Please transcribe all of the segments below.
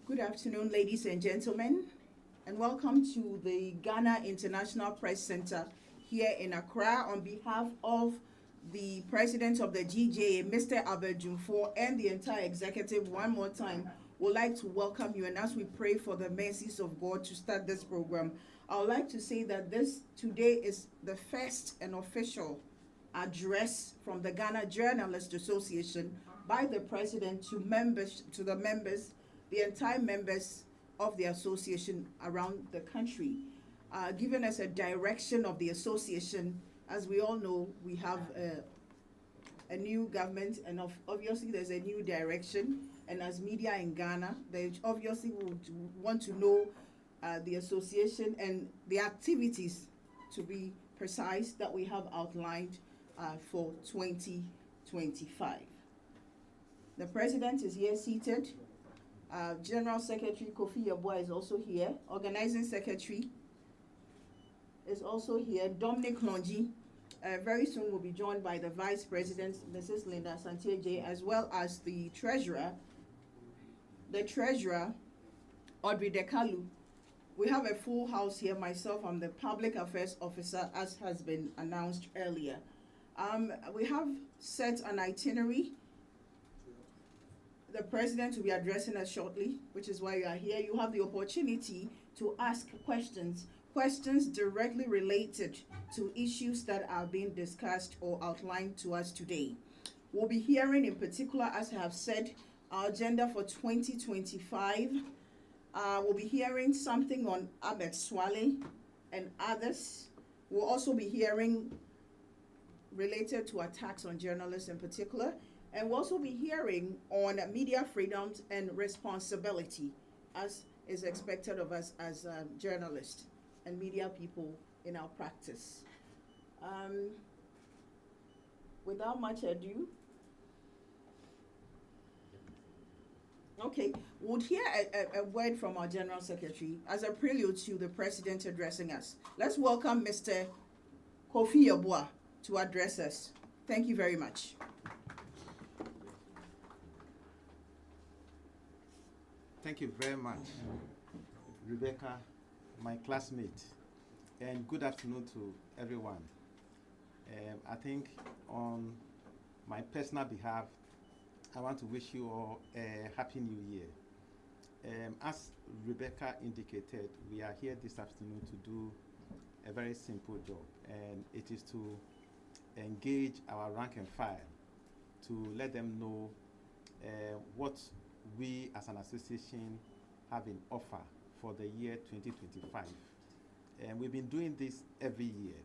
Good afternoon, ladies and gentlemen, and welcome to the Ghana International Press Center here in Accra. On behalf of the President of the GJA, Mr. Abedjumfor, and the entire executive, one more time, would like to welcome you. And as we pray for the mercies of God to start this program, I would like to say that today is the first and official address from the Ghana Journalists Association by the President to the members, the entire members of the association around the country, giving us a direction of the association. As we all know, we have a new government, and obviously there's a new direction. And as media in Ghana, they obviously would want to know the association and the activities, to be precise, that we have outlined for 2025. The President is here seated. General Secretary Kofi is also here. Organizing Secretary is also here. Dominic Longi very soon will be joined by the Vice President, Mrs. Linda Santiago, as well as the Treasurer, Audrey Dekalu. We have a full house here. Myself, I'm the Public Affairs Officer, as has been announced earlier. We have set an itinerary. The President will be addressing us shortly, which is why you are here. You have the opportunity to ask questions directly related to issues that are being discussed or outlined to us today. We'll be hearing in particular, as I have said, our agenda for 2025. We'll be hearing something on Ahmed Suale and others. We'll also be hearing related to attacks on journalists in particular. And we'll also be hearing on media freedoms and responsibility, as is expected of us as journalists and media people in our practice. Without much ado, okay, we'll hear a word from our General Secretary as a prelude to the President addressing us. Let's welcome Mr. Kofi to address us. Thank you very much. Thank you very much, Rebecca, my classmate, and good afternoon to everyone. I think on my personal behalf, I want to wish you all a Happy New Year. As Rebecca indicated, we are here this afternoon to do a very simple job, and it is to engage our rank and file to let them know what we as an association have in offer for the year 2025. And we've been doing this every year.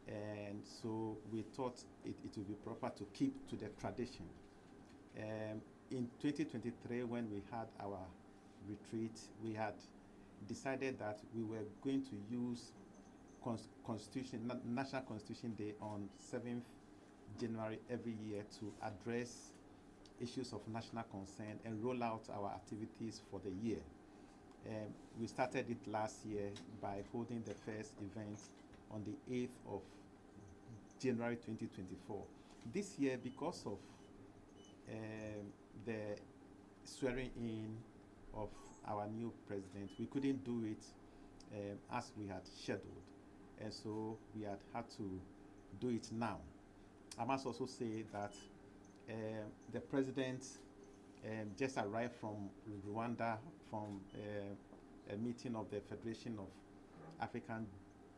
And so we thought it would be proper to keep to the tradition. In 2023, when we had our retreat, we had decided that we were going to use National Constitution Day on 7th January every year to address issues of national concern and roll out our activities for the year. We started it last year by holding the first event on the 8th of January 2024. This year, because of the swearing in of our new president, we couldn't do it as we had scheduled, and so we had to do it now. I must also say that the president just arrived from Rwanda from a meeting of the Federation of African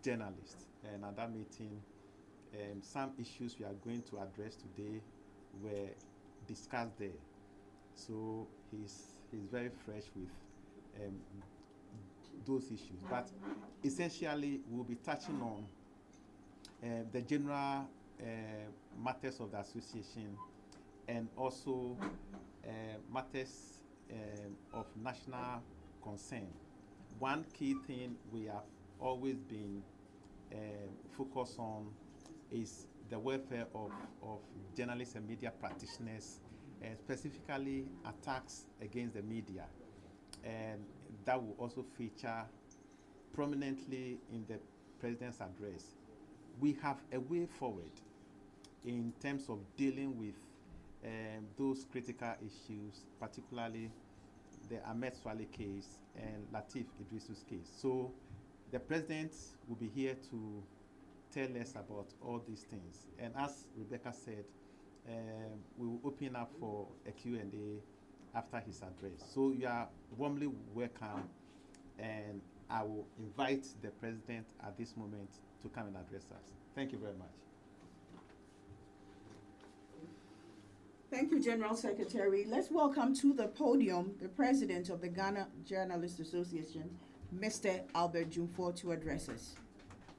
Journalists, and at that meeting some issues we are going to address today were discussed there. So he's very fresh with those issues, but essentially we'll be touching on the general matters of the association, and also matters of national concern. One key thing we have always been focused on is the welfare of journalists and media practitioners, and specifically attacks against the media. And that will also feature prominently in the President's address. We have a way forward in terms of dealing with those critical issues, particularly the Ahmed Suale case and Latif Iddris's case. So the president will be here to tell us about all these things. And as Rebecca said, we will open up for a Q&A after his address. So you are warmly welcome, and I will invite the president at this moment to come and address us. Thank you very much. Thank you, General Secretary. Let's welcome to the podium the president of the Ghana Journalists Association, Mr. Albert Jumfor, to address us.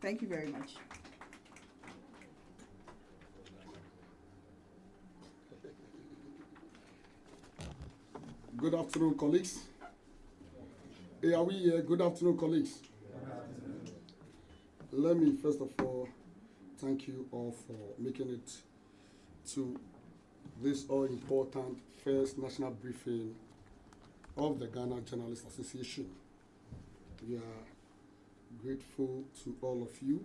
Thank you very much. Good afternoon, colleagues. Hey, are we here? Good afternoon, colleagues. Let me first of all thank you all for making it to this all-important first national briefing of the Ghana Journalists Association. We are grateful to all of you,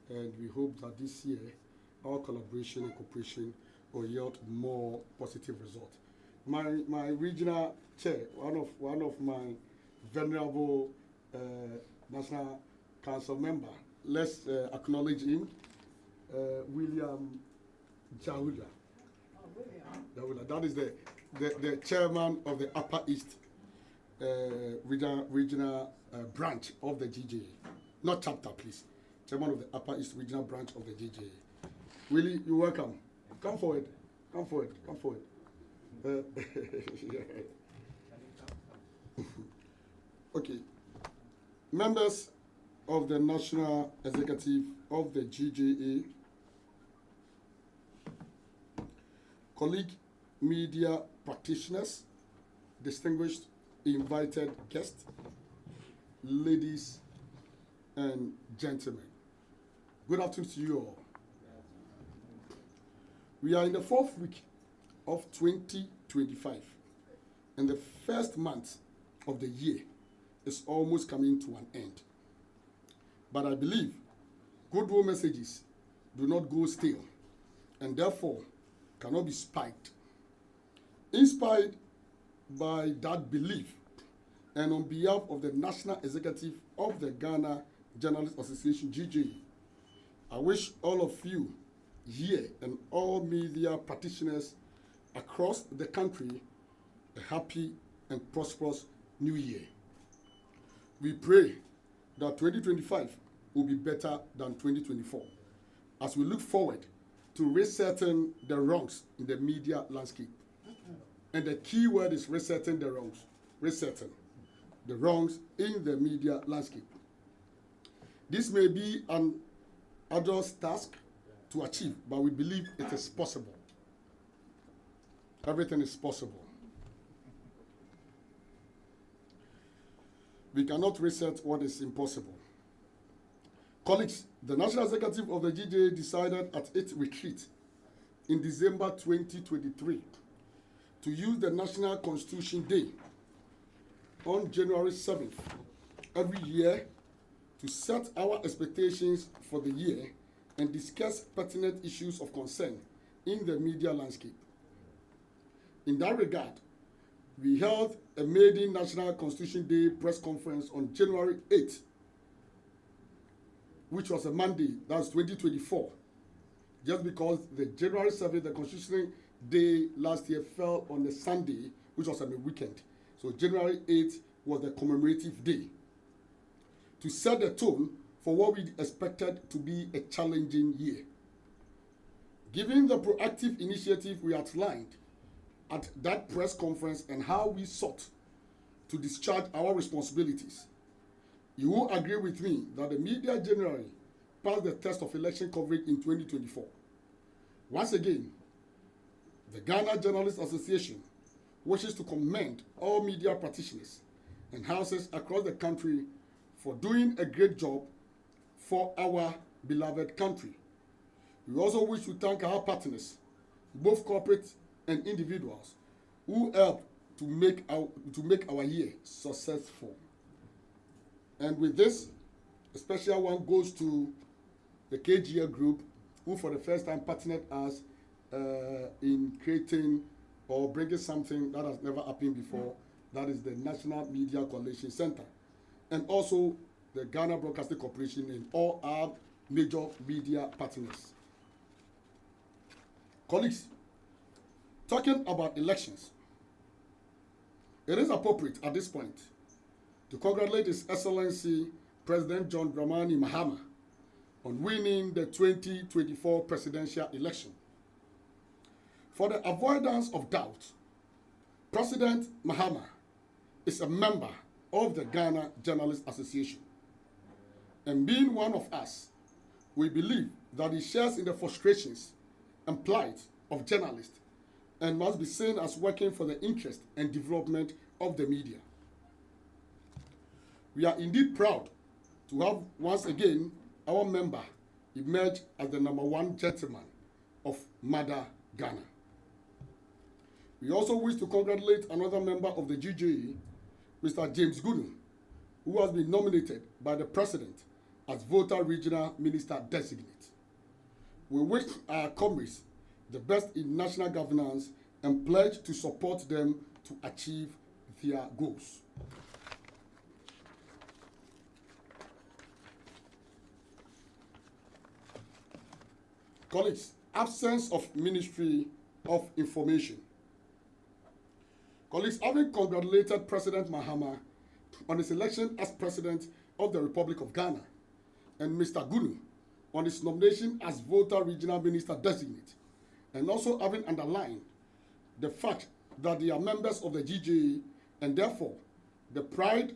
and we hope that this year our collaboration and cooperation will yield more positive results. My regional chair, one of my venerable National Council member, let's acknowledge him, William Jahuda. That is the chairman of the Upper East regional branch of the GJA. Not chapter, please. Chairman of the Upper East regional branch of the GJA. Willie, you're welcome. Come forward. Come forward. Come forward. Okay. Members of the National Executive of the GJA, colleague media practitioners, distinguished invited guests, ladies and gentlemen. Good afternoon to you all. We are in the 4th week of 2025, and the first month of the year is almost coming to an end. But I believe goodwill messages do not go stale, and therefore cannot be spiked. Inspired by that belief, and on behalf of the National Executive of the Ghana Journalists Association, GJA, I wish all of you here and all media practitioners across the country a happy and prosperous new year. We pray that 2025 will be better than 2024 as we look forward to resetting the wrongs in the media landscape. And the key word is resetting the wrongs. Resetting the wrongs in the media landscape. This may be an arduous task to achieve, but we believe it is possible. Everything is possible. We cannot reset what is impossible. Colleagues, the National Executive of the GJA decided at its retreat in December 2023 to use the National Constitution Day on January 7th every year to set our expectations for the year and discuss pertinent issues of concern in the media landscape. In that regard, we held a maiden National Constitution Day press conference on January 8th, which was a Monday, that's 2024, just because the January 7th, the Constitution Day last year fell on a Sunday, which was on a weekend. So January 8th was the commemorative day to set the tone for what we expected to be a challenging year. Given the proactive initiative we outlined at that press conference and how we sought to discharge our responsibilities, you will agree with me that the media generally passed the test of election coverage in 2024. Once again, the Ghana Journalists Association wishes to commend all media practitioners and houses across the country for doing a great job for our beloved country. We also wish to thank our partners, both corporate and individuals, who helped to make our year successful. And with this, a special one goes to the KGL group, who for the first time partnered us in creating or bringing something that has never happened before, that is the National Media Coalition Center, and also the Ghana Broadcasting Corporation and all our major media partners. Colleagues, talking about elections, it is appropriate at this point to congratulate His Excellency President John Dramani Mahama on winning the 2024 presidential election. For the avoidance of doubt, President Mahama is a member of the Ghana Journalists Association. And being one of us, we believe that he shares in the frustrations and plight of journalists and must be seen as working for the interest and development of the media. We are indeed proud to have once again our member emerge as the #1 gentleman of Mother Ghana. We also wish to congratulate another member of the GJA, Mr. James Gunu, who has been nominated by the President as Volta Regional Minister Designate. We wish our comrades the best in national governance and pledge to support them to achieve their goals. Colleagues, absence of Ministry of Information. Colleagues, having congratulated President Mahama on his election as President of the Republic of Ghana and Mr. Gunu on his nomination as Volta Regional Minister Designate, and also having underlined the fact that they are members of the GJA and therefore the pride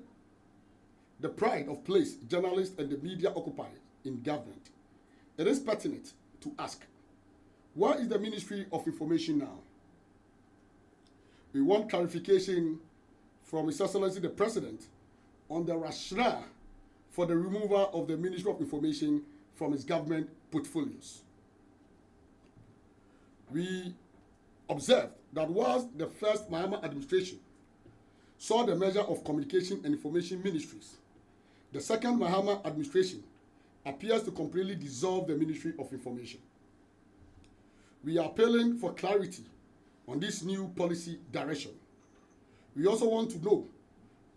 of place journalists and the media occupy in government, it is pertinent to ask, where is the Ministry of Information now? We want clarification from His Excellency the President on the rationale for the removal of the Ministry of Information from his government portfolios. We observed that whilst the first Mahama administration saw the measure of Communication and Information Ministries, the second Mahama administration appears to completely dissolve the Ministry of Information. We are appealing for clarity on this new policy direction. We also want to know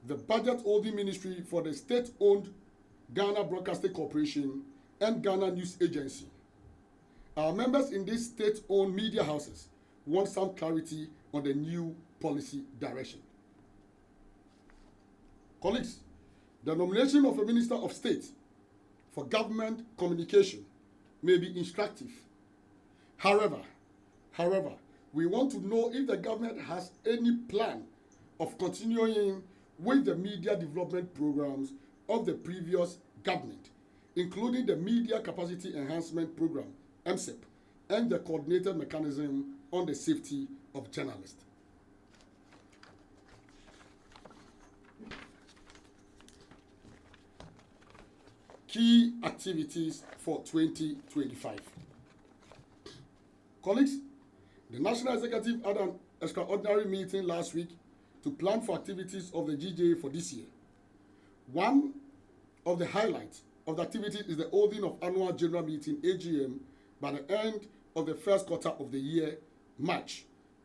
the budget holding ministry for the state-owned Ghana Broadcasting Corporation and Ghana News Agency. Our members in these state-owned media houses want some clarity on the new policy direction. Colleagues, the nomination of a Minister of State for Government Communication may be instructive. However, we want to know if the government has any plan of continuing with the media development programs of the previous government, including the Media Capacity Enhancement Program, MCEP, and the Coordinated Mechanism on the Safety of Journalists. Key activities for 2025. Colleagues, the National Executive had an extraordinary meeting last week to plan for activities of the GJA for this year. One of the highlights of the activity is the holding of annual general meeting AGM by the end of the first quarter of the year, March,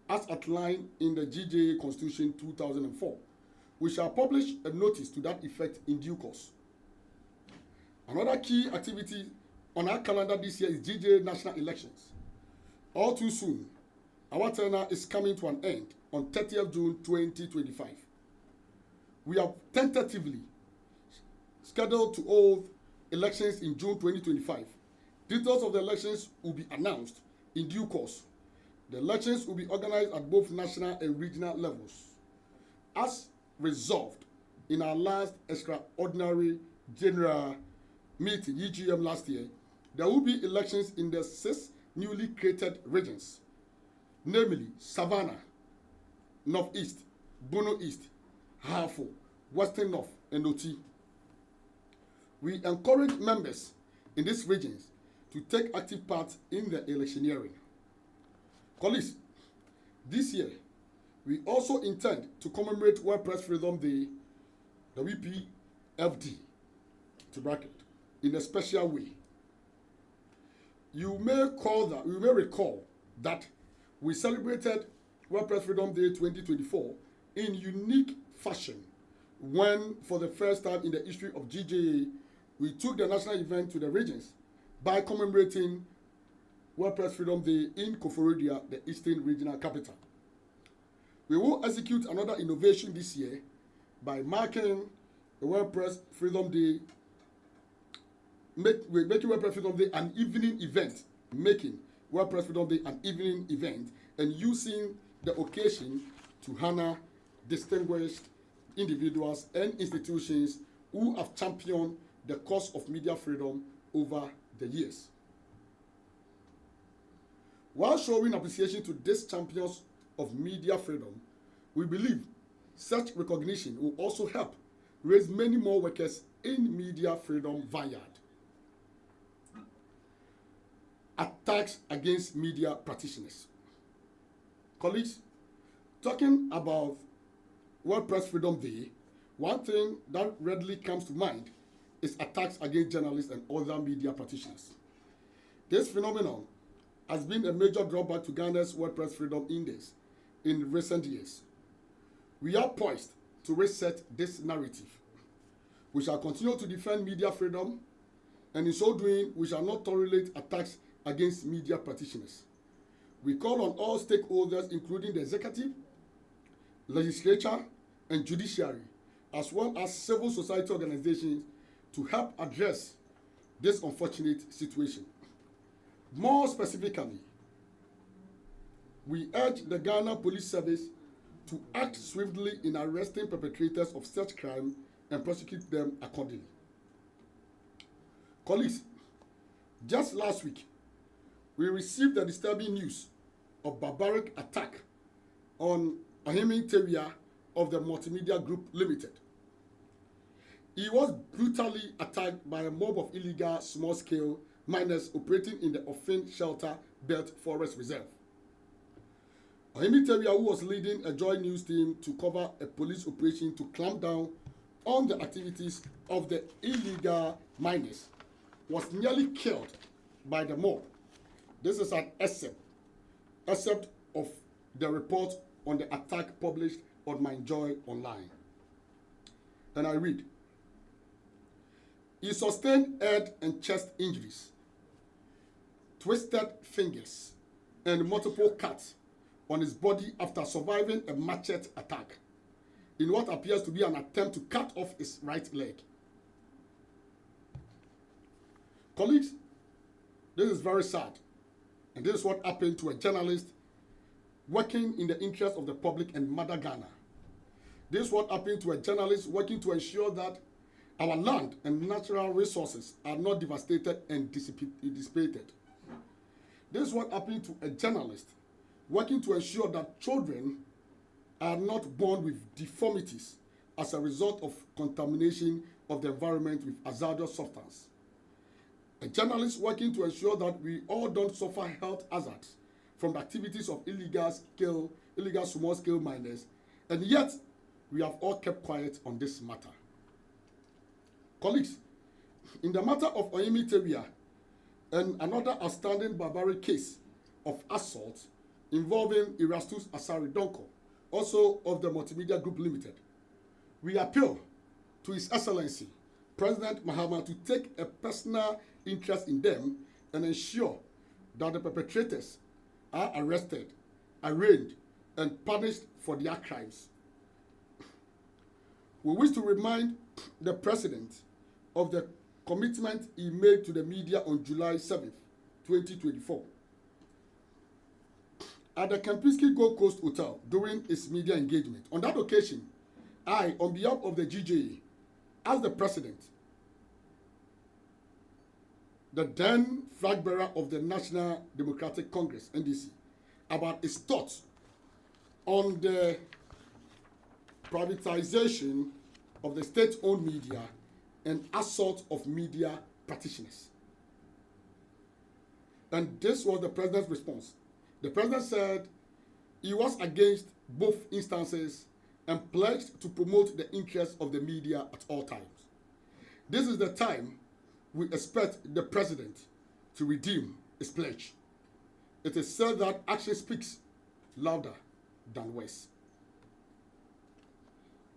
as outlined in the GJA Constitution 2004. We shall publish a notice to that effect in due course. Another key activity on our calendar this year is GJA national elections. All too soon, our tenure is coming to an end on 30th June 2025. We have tentatively scheduled to hold elections in June 2025. Details of the elections will be announced in due course. The elections will be organized at both national and regional levels. As resolved in our last extraordinary general meeting, EGM last year, there will be elections in the 6 newly created regions, namely Savannah, Northeast, Bono East, Hafo, Western North, and Oti. We encourage members in these regions to take active part in the electioneering. Colleagues, this year, we also intend to commemorate World Press Freedom Day, the WPFD, to bracket, in a special way. You may recall that we celebrated World Press Freedom Day 2024 in unique fashion when, for the first time in the history of GJA, we took the national event to the regions by commemorating World Press Freedom Day in Koforidua, the Eastern Regional Capital. We will execute another innovation this year by marking the World Press Freedom Day, making World Press Freedom Day an evening event, and using the occasion to honor distinguished individuals and institutions who have championed the cause of media freedom over the years. While showing appreciation to these champions of media freedom, we believe such recognition will also help raise many more workers in media freedom vineyard. Attacks against media practitioners. Colleagues, talking about World Press Freedom Day, one thing that readily comes to mind is attacks against journalists and other media practitioners. This phenomenon has been a major drawback to Ghana's World Press Freedom Index in recent years. We are poised to reset this narrative. We shall continue to defend media freedom, and in so doing, we shall not tolerate attacks against media practitioners. We call on all stakeholders, including the executive, legislature, and judiciary, as well as civil society organizations, to help address this unfortunate situation. More specifically, we urge the Ghana Police Service to act swiftly in arresting perpetrators of such crime and prosecute them accordingly. Colleagues, just last week, we received the disturbing news of barbaric attack on Ahmed Suale of the Multimedia Group Limited. He was brutally attacked by a mob of illegal small-scale miners operating in the Ofin Shelter Belt Forest Reserve. Ahmed Suale, who was leading a joint news team to cover a police operation to clamp down on the activities of the illegal miners, was nearly killed by the mob. This is an excerpt of the report on the attack published on My Joy Online. And I read, he sustained head and chest injuries, twisted fingers, and multiple cuts on his body after surviving a machete attack in what appears to be an attempt to cut off his right leg. Colleagues, this is very sad, and this is what happened to a journalist working in the interest of the public and Mother Ghana. This is what happened to a journalist working to ensure that our land and natural resources are not devastated and dissipated. This is what happened to a journalist working to ensure that children are not born with deformities as a result of contamination of the environment with hazardous substance. A journalist working to ensure that we all don't suffer health hazards from the activities of illegal small-scale miners, and yet we have all kept quiet on this matter. Colleagues, in the matter of Ahmed Suale and another outstanding barbaric case of assault involving Erastus Asari Donko, also of the Multimedia Group Limited, we appeal to His Excellency President Mahama to take a personal interest in them and ensure that the perpetrators are arrested, arraigned, and punished for their crimes. We wish to remind the President of the commitment he made to the media on July 7th, 2024. At the Kempinski Gold Coast Hotel during his media engagement. On that occasion, I, on behalf of the GJA, asked the President, the then flag bearer of the National Democratic Congress, NDC, about his thoughts on the privatization of the state-owned media and assault of media practitioners. And this was the President's response. The President said he was against both instances and pledged to promote the interests of the media at all times. This is the time we expect the President to redeem his pledge. It is said that action speaks louder than words.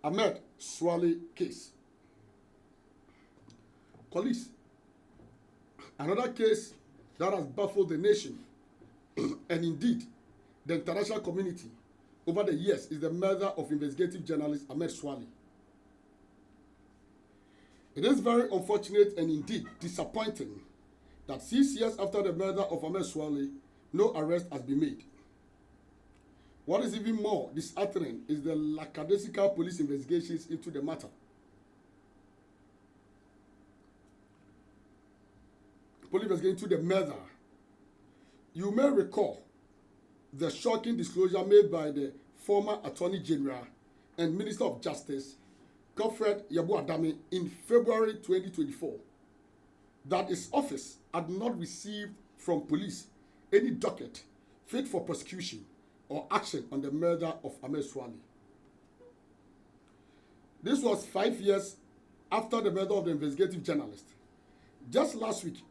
Ahmed Suale case. Colleagues, another case that has baffled the nation and indeed the international community over the years is the murder of investigative journalist Ahmed Suale. It is very unfortunate and indeed disappointing that 6 years after the murder of Ahmed Suale, no arrest has been made. What is even more disheartening is the lackadaisical police investigations into the matter. Police investigation into the murder. You may recall the shocking disclosure made by the former Attorney General and Minister of Justice, Kofi in February 2024, that his office had not received from police any docket fit for prosecution or action on the murder of Ahmed Suale. This was 5 years after the murder of the investigative journalist. Just last week,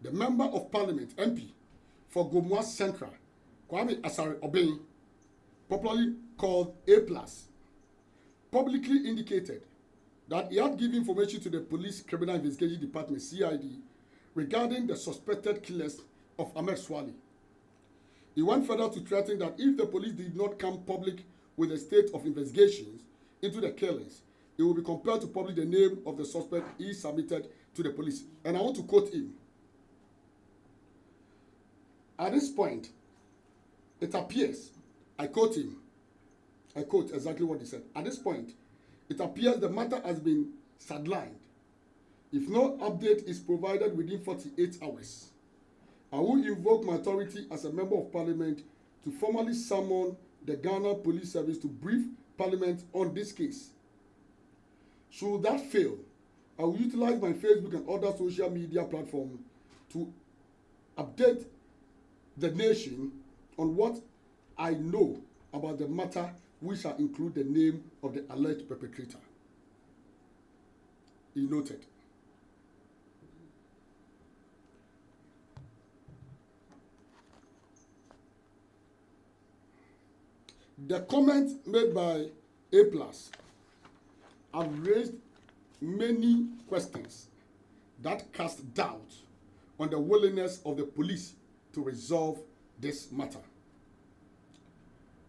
the Member of Parliament, MP, for Gomoa Central, Kwame Asare Obeng, popularly called APlus, publicly indicated that he had given information to the Police Criminal Investigation Department, CID, regarding the suspected killers of Ahmed Suale. He went further to threaten that if the police did not come public with a state of investigations into the killings, he will be compelled to publish the name of the suspect he submitted to the police. And I want to quote him. At this point, it appears, I quote him, I quote exactly what he said. At this point, it appears the matter has been sidelined. If no update is provided within 48 hours, I will invoke my authority as a Member of Parliament to formally summon the Ghana Police Service to brief Parliament on this case. Should that fail, I will utilize my Facebook and other social media platforms to update the nation on what I know about the matter, which shall include the name of the alleged perpetrator. He noted. The comments made by APlus have raised many questions that cast doubt on the willingness of the police to resolve this matter.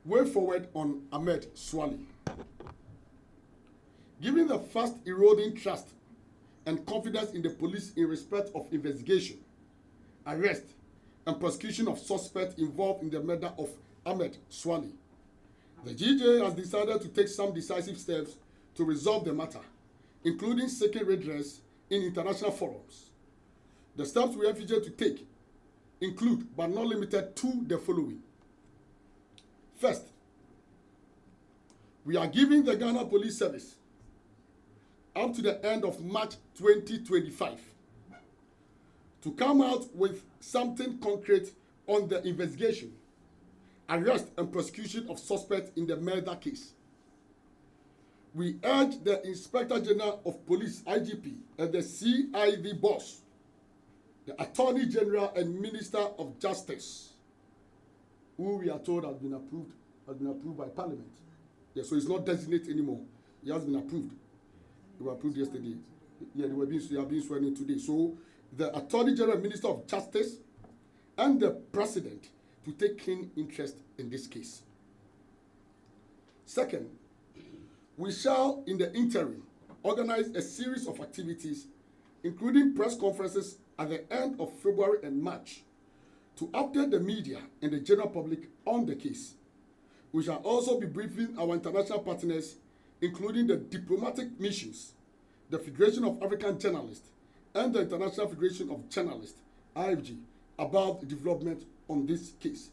Way forward on Ahmed Suale. Given the fast eroding trust and confidence in the police in respect of investigation, arrest, and prosecution of suspects involved in the murder of Ahmed Suale, the GJ has decided to take some decisive steps to resolve the matter, including seeking redress in international forums. The steps we envisage to take include, but not limited to, the following. First, we are giving the Ghana Police Service up to the end of March 2025 to come out with something concrete on the investigation, arrest, and prosecution of suspects in the murder case. We urge the Inspector General of Police, IGP, and the CID boss, the Attorney General and Minister of Justice, who we are told has been approved by Parliament. Yeah, so it's not designated anymore. He has been approved. They were approved yesterday. Yeah, they are being sworn in today. So the Attorney General and Minister of Justice and the President to take keen interest in this case. Second, we shall, in the interim, organize a series of activities, including press conferences at the end of February and March, to update the media and the general public on the case. We shall also be briefing our international partners, including the diplomatic missions, the Federation of African Journalists, and the International Federation of Journalists, IFJ, about the development on this case.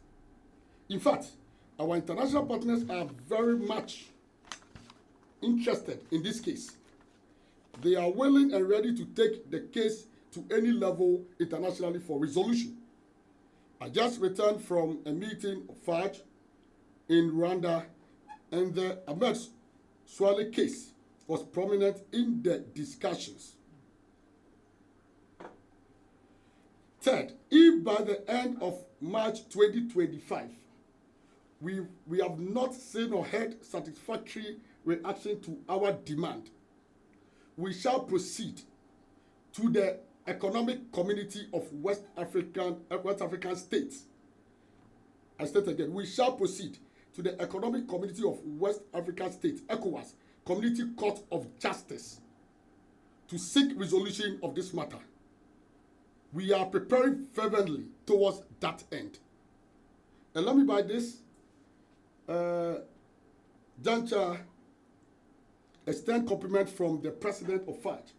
In fact, our international partners are very much interested in this case. They are willing and ready to take the case to any level internationally for resolution. I just returned from a meeting of FAJ in Rwanda, and the Ahmed Suale case was prominent in the discussions. Third, if by the end of March 2025, we have not seen or heard satisfactory reaction to our demand. We shall proceed to the Economic Community of West African States. I state again, we shall proceed to the Economic Community of West African States, ECOWAS, Community Court of Justice, to seek resolution of this matter. We are preparing fervently towards that end. And let me by this juncture extend compliment from the president of FAJ,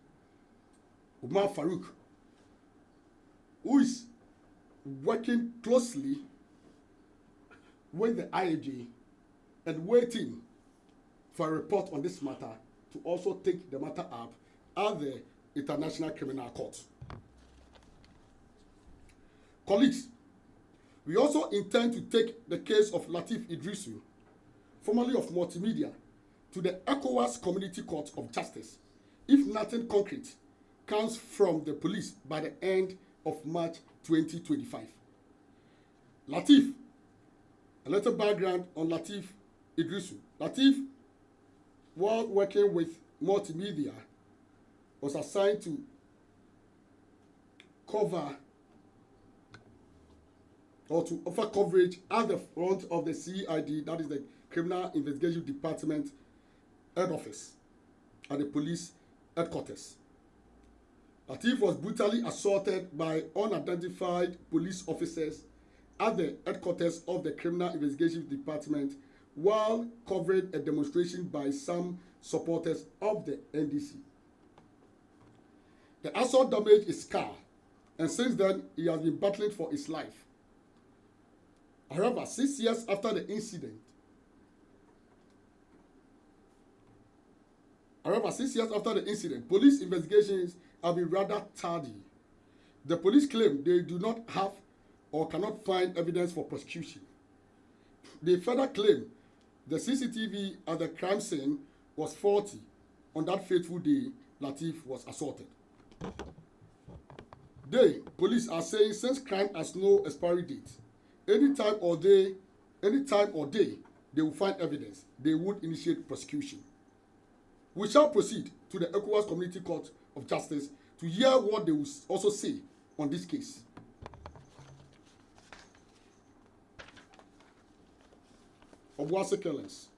Umar Farouk, who is working closely with the IAJ and waiting for a report on this matter to also take the matter up at the International Criminal Court. Colleagues, we also intend to take the case of Latif Iddris, formerly of Multimedia, to the ECOWAS Community Court of Justice if nothing concrete comes from the police by the end of March 2025. Latif, a little background on Latif Iddris. Latif, while working with Multimedia, was assigned to cover or to offer coverage at the front of the CID, that is the Criminal Investigation Department head office at the police headquarters. Latif was brutally assaulted by unidentified police officers at the headquarters of the Criminal Investigation Department while covering a demonstration by some supporters of the NDC. The assault damaged his car, and since then he has been battling for his life. However, 6 years after the incident, police investigations have been rather tardy. The police claim they do not have or cannot find evidence for prosecution. They further claim the CCTV at the crime scene was faulty on that fateful day Latif was assaulted. Police are saying since crime has no expiry date, anytime or day, they will find evidence, they would initiate prosecution. We shall proceed to the ECOWAS Community Court of Justice to hear what they will also say on this case. Obuasi killings.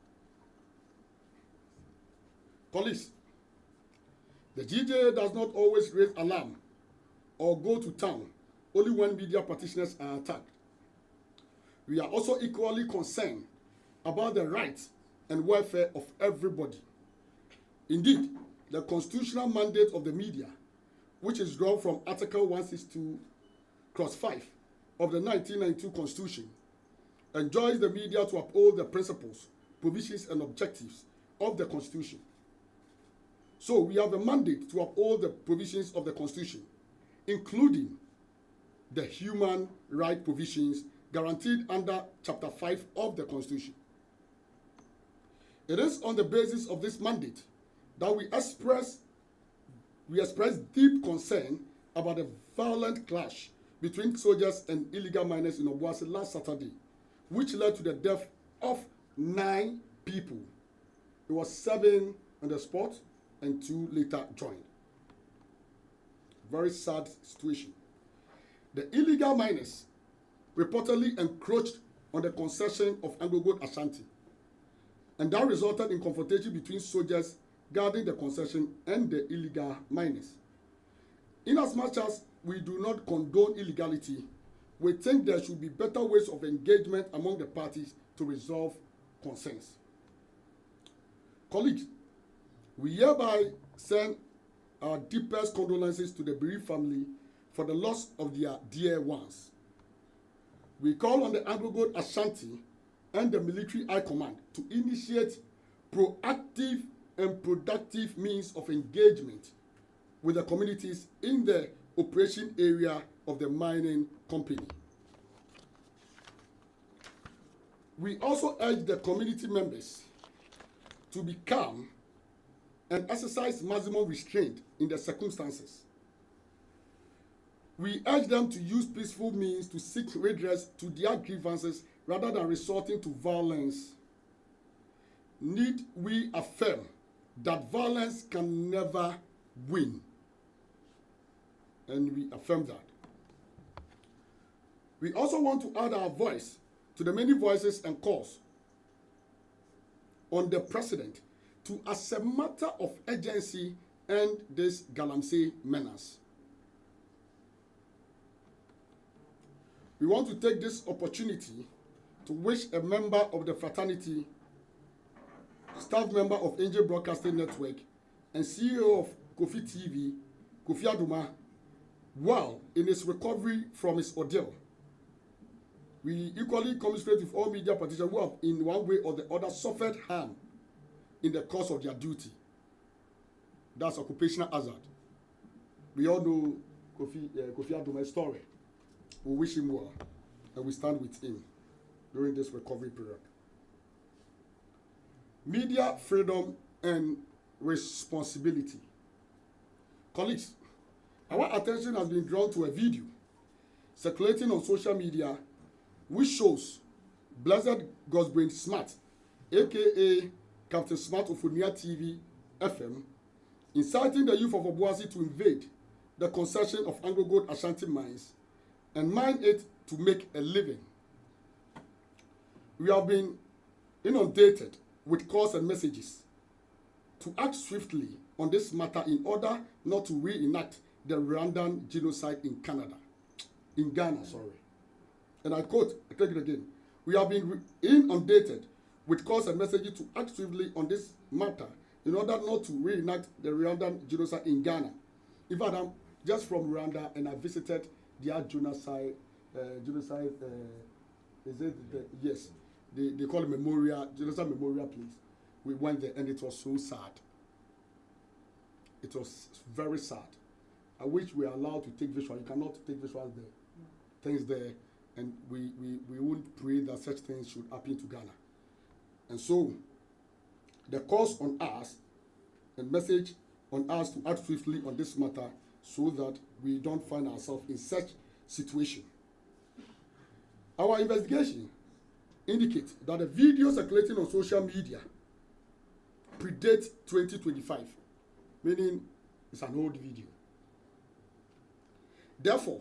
Police. The GJ does not always raise alarm or go to town only when media practitioners are attacked. We are also equally concerned about the rights and welfare of everybody. Indeed, the constitutional mandate of the media, which is drawn from Article 162(5) of the 1992 Constitution, enjoins the media to uphold the principles, provisions, and objectives of the Constitution. So we have a mandate to uphold the provisions of the Constitution, including the human right provisions guaranteed under Chapter 5 of the Constitution. It is on the basis of this mandate that we express deep concern about a violent clash between soldiers and illegal miners in Obuasi last Saturday, which led to the death of 9 people. It was 7 on the spot and 2 later joined. Very sad situation. The illegal miners reportedly encroached on the concession of Anglo-Gold Ashanti, and that resulted in confrontation between soldiers guarding the concession and the illegal miners. Inasmuch as we do not condone illegality, we think there should be better ways of engagement among the parties to resolve concerns. Colleagues, we hereby send our deepest condolences to the bereaved family for the loss of their dear ones. We call on the Anglo-Gold Ashanti and the Military High Command to initiate proactive and productive means of engagement with the communities in the operation area of the mining company. We also urge the community members to be calm and exercise maximum restraint in the circumstances. We urge them to use peaceful means to seek redress to their grievances rather than resorting to violence, need we affirm that violence can never win. And we affirm that. We also want to add our voice to the many voices and calls on the president to, as a matter of urgency, end this galamsey menace. We want to take this opportunity to wish a member of the fraternity, staff member of Angel Broadcasting Network, and CEO of Kofi TV, Kofi Aduma, well in his recovery from his ordeal. We equally commiserate with all media participants who have in one way or the other suffered harm in the course of their duty. That's occupational hazard. We all know Kofi Aduma's story. We wish him well, and we stand with him during this recovery period. Media freedom and responsibility. Colleagues, our attention has been drawn to a video circulating on social media which shows Blessed Gosbrain Smart, aka Captain Smart of Unia TV FM, inciting the youth of Obuasi to invade the concession of Anglo Gold Ashanti mines and mine it to make a living. We have been inundated with calls and messages to act swiftly on this matter in order not to reenact the Rwandan genocide in Ghana. And I quote, I take it again. We have been inundated with calls and messages to act swiftly on this matter in order not to reenact the Rwandan genocide in Ghana. In fact, I'm just from Rwanda and I visited their genocide, yes, they call it memorial, genocide memorial place. We went there and it was so sad. It was very sad. I wish we are allowed to take visuals. You cannot take visuals there. Things there, and we would pray that such things should happen to Ghana. And so, the calls on us and message on us to act swiftly on this matter so that we don't find ourselves in such situation. Our investigation indicates that the video circulating on social media predates 2025, meaning it's an old video. Therefore,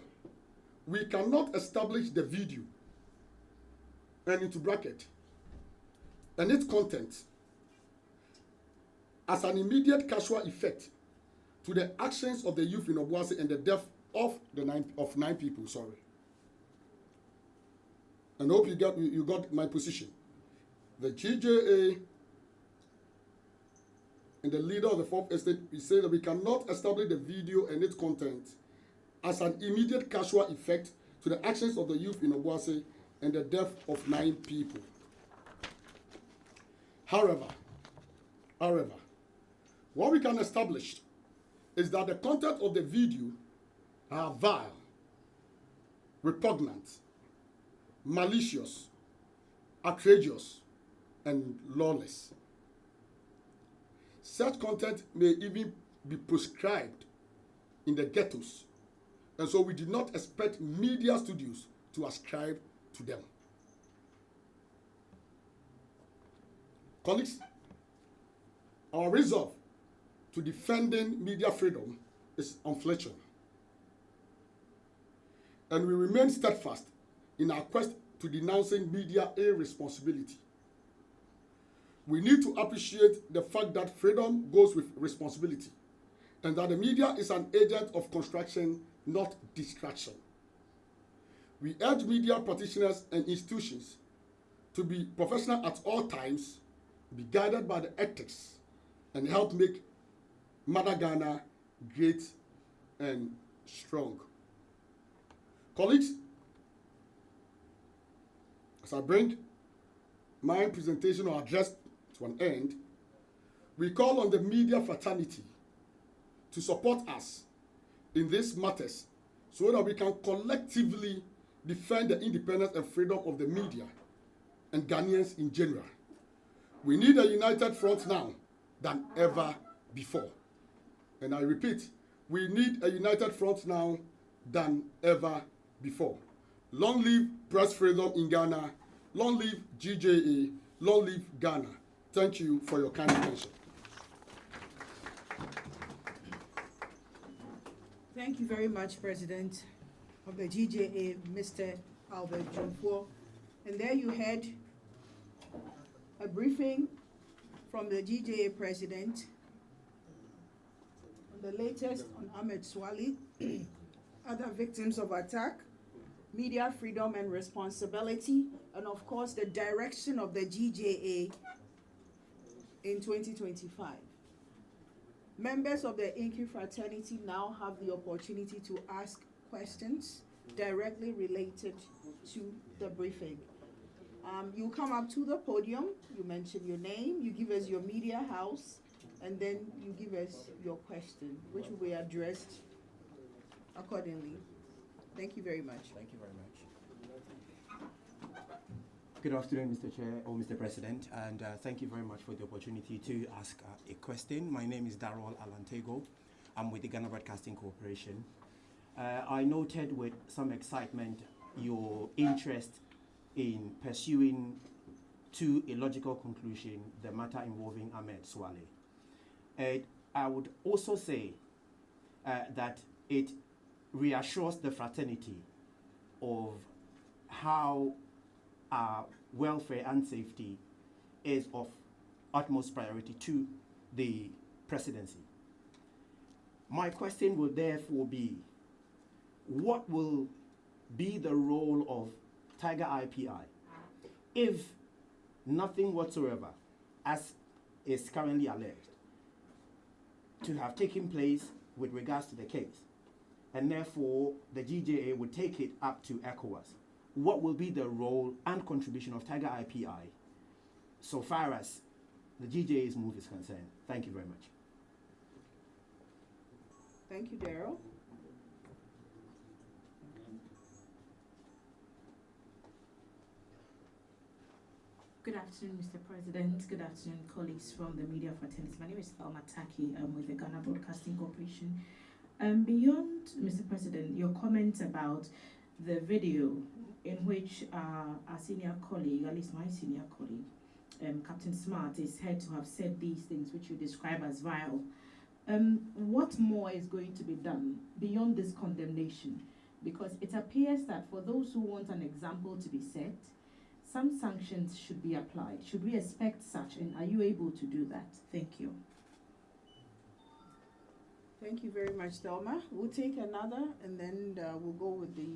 we cannot establish the video and into bracket and its content as an immediate causal effect to the actions of the youth in Obuasi and the death of nine people. Sorry. And I hope you got my position. The GJA and the leader of the Fourth Estate, we say that we cannot establish the video and its content as an immediate causal effect to the actions of the youth in Obuasi and the death of 9 people. However, what we can establish is that the content of the video are vile, repugnant, malicious, outrageous, and lawless. Such content may even be proscribed in the ghettos, and so we did not expect media studios to ascribe to them. Colleagues, our resolve to defending media freedom is unflinching, and we remain steadfast in our quest to denouncing media irresponsibility. We need to appreciate the fact that freedom goes with responsibility, and that the media is an agent of construction, not distraction. We urge media practitioners and institutions to be professional at all times, be guided by the ethics, and help make Mother Ghana great and strong. Colleagues, as I bring my presentation or address to an end, we call on the media fraternity to support us in these matters so that we can collectively defend the independence and freedom of the media and Ghanaians in general. We need a united front now than ever before. And I repeat, we need a united front now than ever before. Long live press freedom in Ghana. Long live GJA, long live Ghana. Thank you for your kind attention. Thank you very much, President of the GJA, Mr. Albert Jumfo. And there you had a briefing from the GJA President on the latest on Ahmed Suale, other victims of attack, media freedom and responsibility, and of course the direction of the GJA in 2025. Members of the Inky fraternity now have the opportunity to ask questions directly related to the briefing. You come up to the podium, you mention your name, you give us your media house, and then you give us your question, which will be addressed accordingly. Thank you very much. Thank you very much. Good afternoon, Mr. Chair or Mr. President, and thank you very much for the opportunity to ask a question. My name is Darrell Alantego. I'm with the Ghana Broadcasting Corporation. I noted with some excitement your interest in pursuing to a logical conclusion the matter involving Ahmed Suale. I would also say that it reassures the fraternity of how our welfare and safety is of utmost priority to the presidency. My question will therefore be, what will be the role of Tiger IPI if nothing whatsoever, as is currently alleged, to have taken place with regards to the case, and therefore the GJA would take it up to ECOWAS? What will be the role and contribution of Tiger IPI so far as the GJA's move is concerned? Thank you very much. Thank you, Darrell. Good afternoon, Mr. President. Good afternoon, colleagues from the media fraternity. My name is Thelma Taki. I'm with the Ghana Broadcasting Corporation. Beyond, Mr. President, your comment about the video in which our senior colleague, at least my senior colleague, Captain Smart, is said to have said these things which you describe as vile. What more is going to be done beyond this condemnation? Because it appears that for those who want an example to be set, some sanctions should be applied. Should we expect such, and are you able to do that? Thank you. Thank you very much, Thelma. We'll take another, and then we'll go with the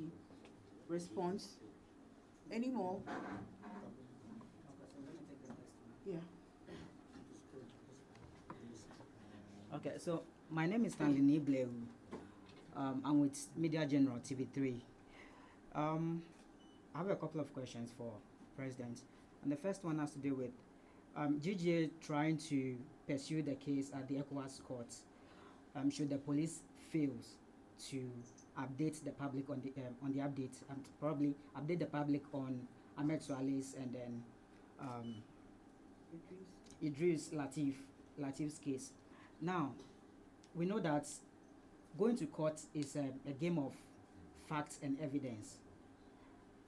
response. Any more? Yeah. Okay, so my name is Stanley Nibleu. I'm with Media General TV3. I have a couple of questions for President. And the first one has to do with GGA trying to pursue the case at the ECOWAS court. Should the police fails to update the public on the update, and probably update the public on Ahmed Suale's and then Iddris Latif's case. Now, we know that going to court is a game of facts and evidence.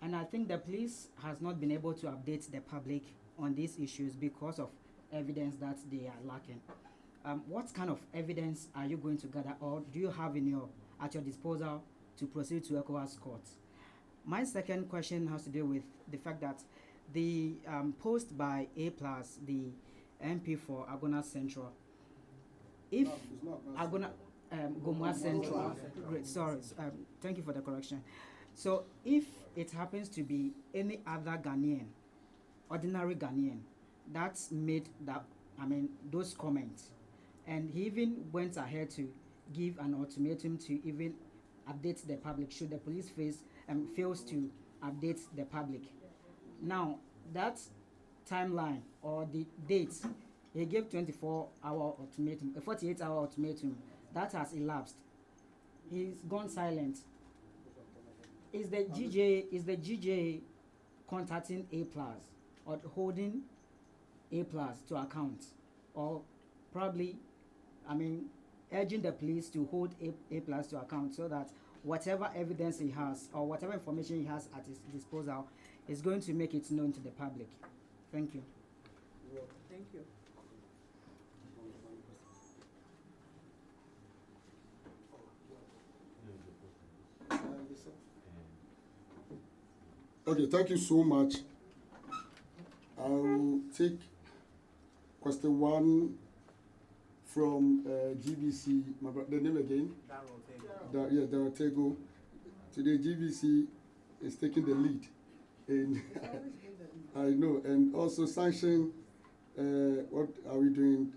And I think the police has not been able to update the public on these issues because of evidence that they are lacking. What kind of evidence are you going to gather, or do you have at your disposal to proceed to ECOWAS court? My second question has to do with the fact that the post by APlus, the MP for Agona Central, if Agona Gomwa Central, great, sorry, thank you for the correction. So if it happens to be any other Ghanaian, ordinary Ghanaian, that's made that, those comments, and he even went ahead to give an ultimatum to even update the public should the police fails to update the public. Now, that timeline or the dates, he gave 24-hour ultimatum, a 48-hour ultimatum, that has elapsed. He's gone silent. Is the GJ contacting APlus or holding APlus to account, or probably, urging the police to hold APlus to account so that whatever evidence he has or whatever information he has at his disposal, is going to make it known to the public. Thank you. Thank you. Okay, thank you so much. I'll take question 1 from GBC. The name again? Darrell Tego. Today GBC is taking the lead. And I know, and also sanction. What are we doing?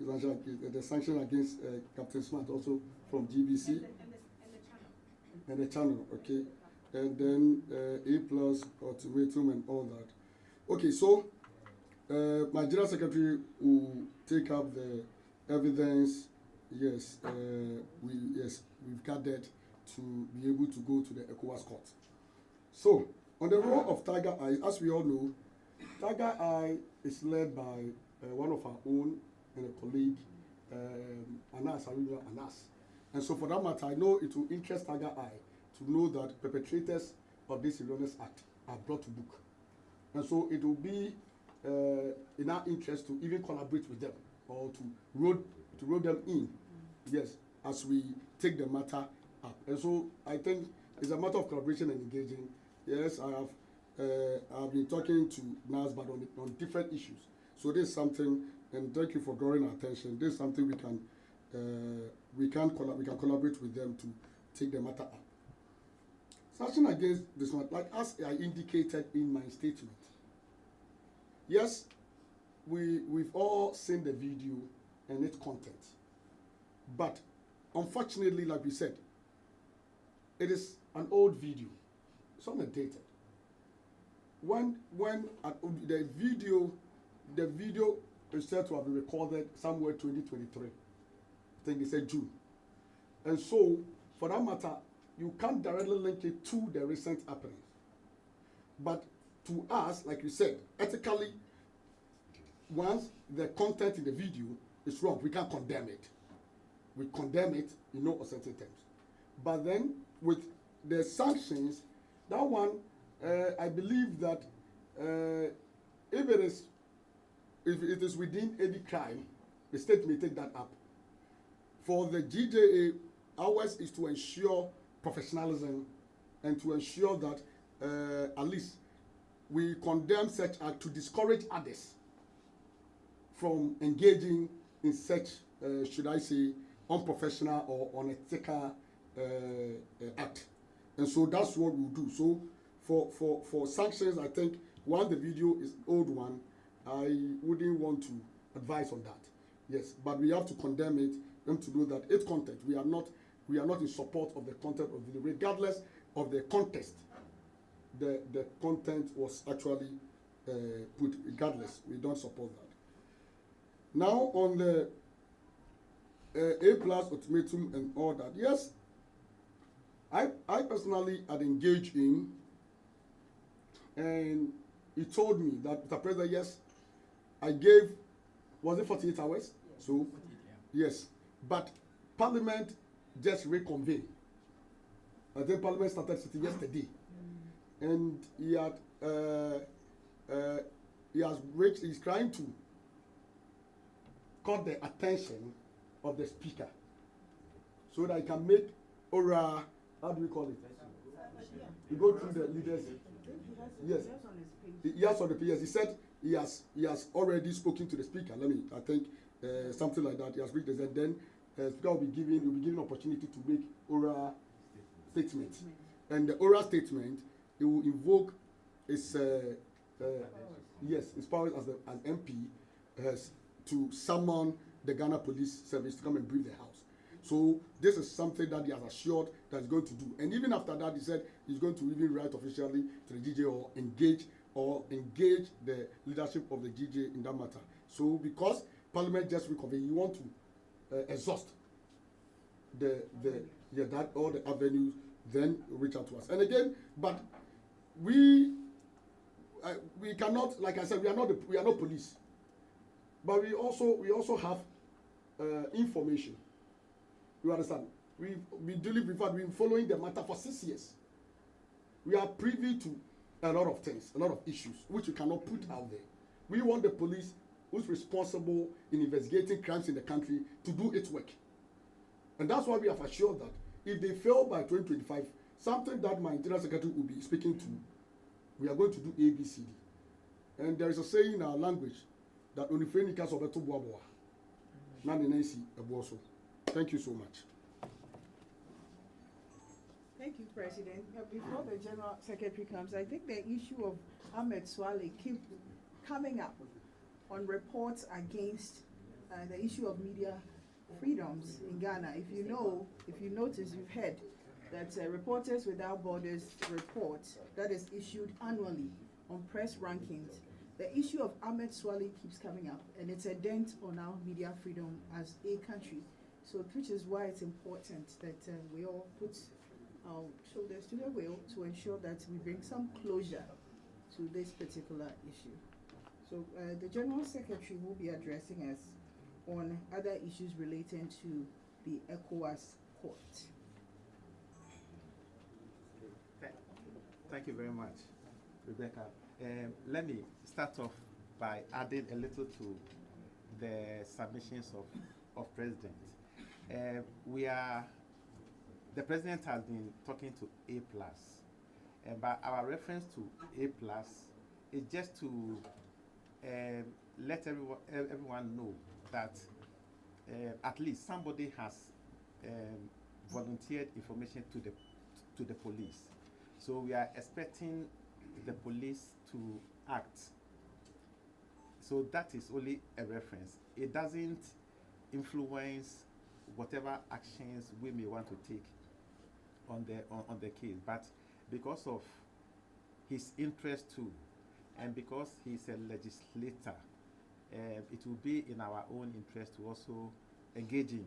The sanction against Captain Smart also from GBC. And the channel, okay. And then APlus, ultimatum, and all that. Okay, so my General Secretary will take up the evidence. Yes, we've gathered to be able to go to the ECOWAS court. So, on the role of Tiger Eye, as we all know, Tiger Eye is led by one of our own and a colleague, Anas. And so, for that matter, I know it will interest Tiger Eye to know that perpetrators of this erroneous act are brought to book. And so it will be in our interest to even collaborate with them or to roll them in, yes, as we take the matter up. And so I think it's a matter of collaboration and engaging. Yes, I've been talking to Nas, but on different issues. So this is something, and thank you for drawing our attention. This is something we can collaborate with them to take the matter up. Sanction against this one, like as I indicated in my statement. Yes, we've all seen the video and its content, but unfortunately, like we said, it is an old video. It's not dated. When the video is said to have been recorded somewhere 2023. I think they said June. And so, for that matter, you can't directly link it to the recent happenings. But to us, like you said, ethically, once the content in the video is wrong, we can't condemn it. We condemn it in no uncertain terms. But then, with the sanctions, that one, I believe that if it is within any crime, the state may take that up. For the GJA, ours is to ensure professionalism and to ensure that at least we condemn such act to discourage others from engaging in such, should I say, unprofessional or unethical act. And so that's what we'll do. So for sanctions, I think while the video is old one, I wouldn't want to advise on that. Yes, but we have to condemn it, them to know that its content, we are not in support of the content of the video, regardless of the context. The content was actually put, regardless, we don't support that. Now on the APlus ultimatum and all that, yes, I personally had engaged him, and he told me that, Mr. President, yes, I gave, was it 48 hours? Yes. So, yes, but Parliament just reconvened. I think Parliament started sitting yesterday, and he had he's trying to caught the attention of the speaker so that he can make oral, how do we call it? You go through the leaders. Yes. He has on the page. He said he has already spoken to the speaker. I think something like that. He has read this, and then the speaker will be given opportunity to make oral statement. And the oral statement, he will invoke his his powers as an MP to summon the Ghana Police Service to come and brief the House. So this is something that he has assured that he's going to do. And even after that, he said he's going to even write officially to the DJ or engage the leadership of the DJ in that matter. So because Parliament just reconvened, you want to exhaust that all the avenues, then reach out to us. And again, but we cannot, like I said, we are not police, but we also have information. You understand? We've been following the matter for 6 years. We are privy to a lot of things, a lot of issues, which you cannot put out there. We want the police who's responsible in investigating crimes in the country to do its work. And that's why we have assured that if they fail by 2025, something that my Interior Secretary will be speaking to, we are going to do ABCD. And there is a saying in our language that only cas obeto boaboa. Thank you so much. Thank you, President. Before the General Secretary comes, I think the issue of Ahmed Suale keep coming up on reports against the issue of media freedoms in Ghana. If you notice, you've heard that Reporters Without Borders report that is issued annually on press rankings. The issue of Ahmed Suale keeps coming up, and it's a dent on our media freedom as a country. So, which is why it's important that we all put our shoulders to the wheel to ensure that we bring some closure to this particular issue. So, the General Secretary will be addressing us on other issues relating to the ECOWAS court. Thank you very much, Rebecca. Let me start off by adding a little to the submissions of President. The President has been talking to APlus, but our reference to APlus is just to let everyone know that at least somebody has volunteered information to the police. So we are expecting the police to act. So that is only a reference. It doesn't influence whatever actions we may want to take on the case. But because of his interest too, and because he's a legislator, it will be in our own interest to also engage him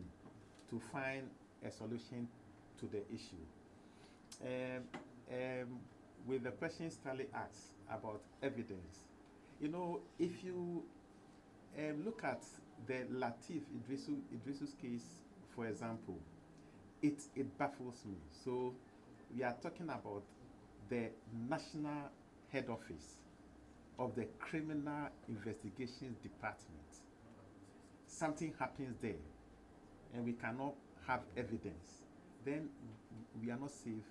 to find a solution to the issue. With the question Stanley asks about evidence, if you look at the Latif Iddris's case, for example, it baffles me. So we are talking about the national head office of the Criminal Investigations Department. Something happens there, and we cannot have evidence. Then we are not safe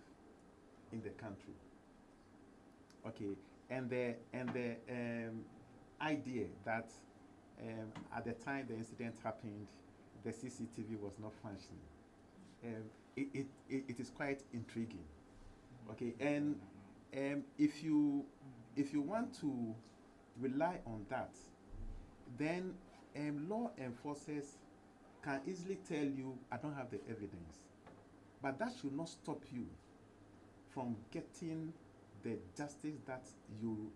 in the country. Okay, and the idea that at the time the incident happened, the CCTV was not functioning. It is quite intriguing. Okay, and if you want to rely on that, then law enforcers can easily tell you, I don't have the evidence. But that should not stop you from getting the justice that you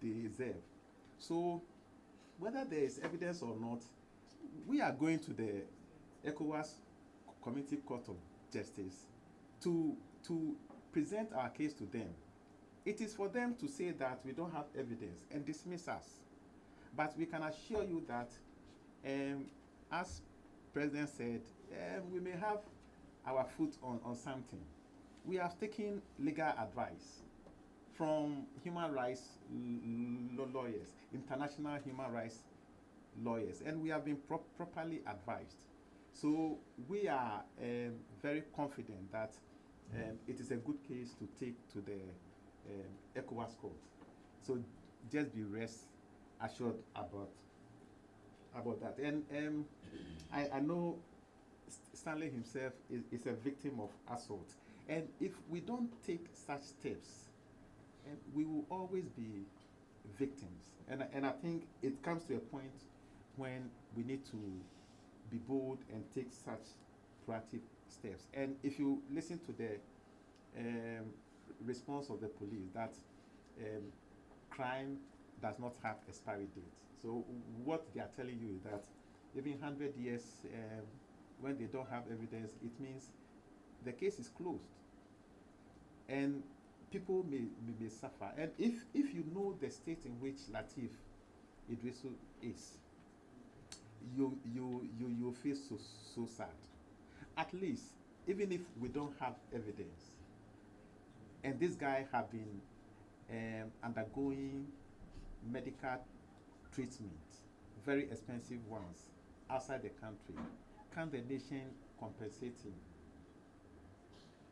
deserve. So whether there is evidence or not, we are going to the ECOWAS Community Court of Justice to present our case to them. It is for them to say that we don't have evidence and dismiss us. But we can assure you that, as President said, we may have our foot on something. We have taken legal advice from human rights lawyers, international human rights lawyers, and we have been properly advised. So we are very confident that it is a good case to take to the ECOWAS court. So just be rest assured about that. And I know Stanley himself is a victim of assault. And if we don't take such steps, we will always be victims. And I think it comes to a point when we need to be bold and take such proactive steps. And if you listen to the response of the police, that crime does not have expiry date. So what they are telling you is that even 100 years, when they don't have evidence, it means the case is closed. And people may suffer. And if you know the state in which Latif Iddris is, you feel so sad. At least, even if we don't have evidence, and this guy have been undergoing medical treatment, very expensive ones, outside the country, can the nation compensate him,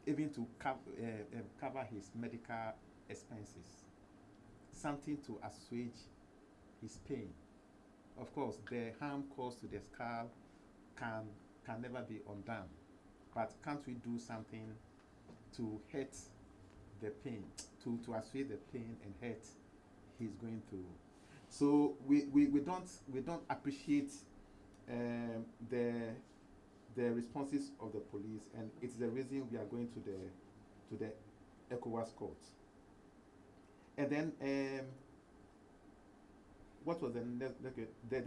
even to cover his medical expenses, something to assuage his pain? Of course, the harm caused to the skull can never be undone, but can't we do something to hurt the pain, to assuage the pain and hurt he's going through? So we don't appreciate the responses of the police, and it's the reason we are going to the ECOWAS court. And then what was the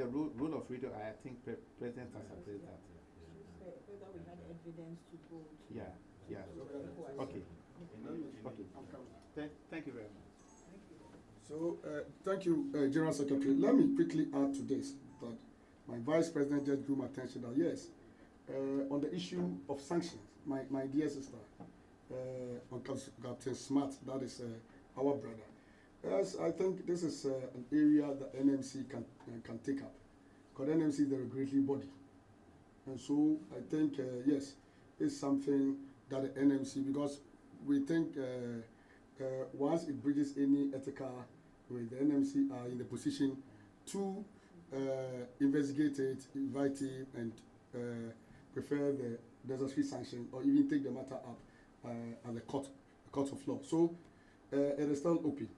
rule of radio? I think President has addressed that. Whether we had evidence to go to. Yeah. Okay. Thank you very much. So, thank you, General Secretary. Let me quickly add to this that my Vice President just drew my attention that yes, on the issue of sanctions, my dear sister, on Captain Smart, that is our brother. Yes, I think this is an area that NMC can take up, because NMC is the regulatory body, and so I think yes, it's something that the NMC, because we think once it bridges any ethical with the NMC are in the position to investigate it, invite it, and prefer the necessary sanction, or even take the matter up at the court of law. So it is still open.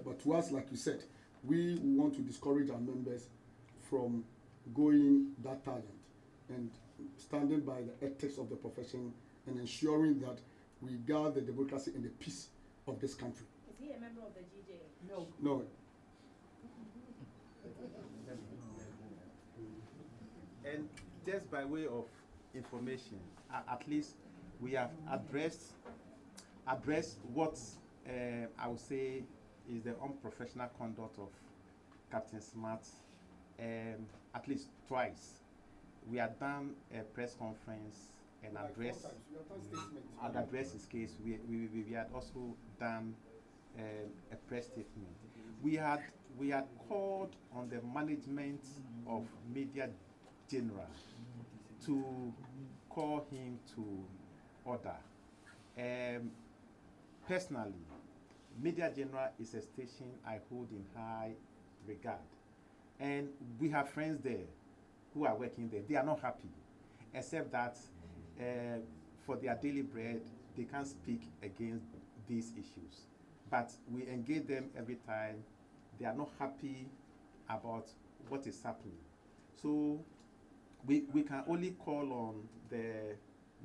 But to us, like you said, we want to discourage our members from going that tangent and standing by the ethics of the profession and ensuring that we guard the democracy and the peace of this country. Is he a member of the GJ? No. No. And just by way of information, at least we have addressed what I would say is the unprofessional conduct of Captain Smart at least twice. We had done a press conference and addressed his case. We had also done a press statement. We had called on the management of Media General to call him to order. Personally, Media General is a station I hold in high regard, and we have friends there who are working there. They are not happy, except that for their daily bread, they can't speak against these issues. But we engage them every time. They are not happy about what is happening. So we can only call on the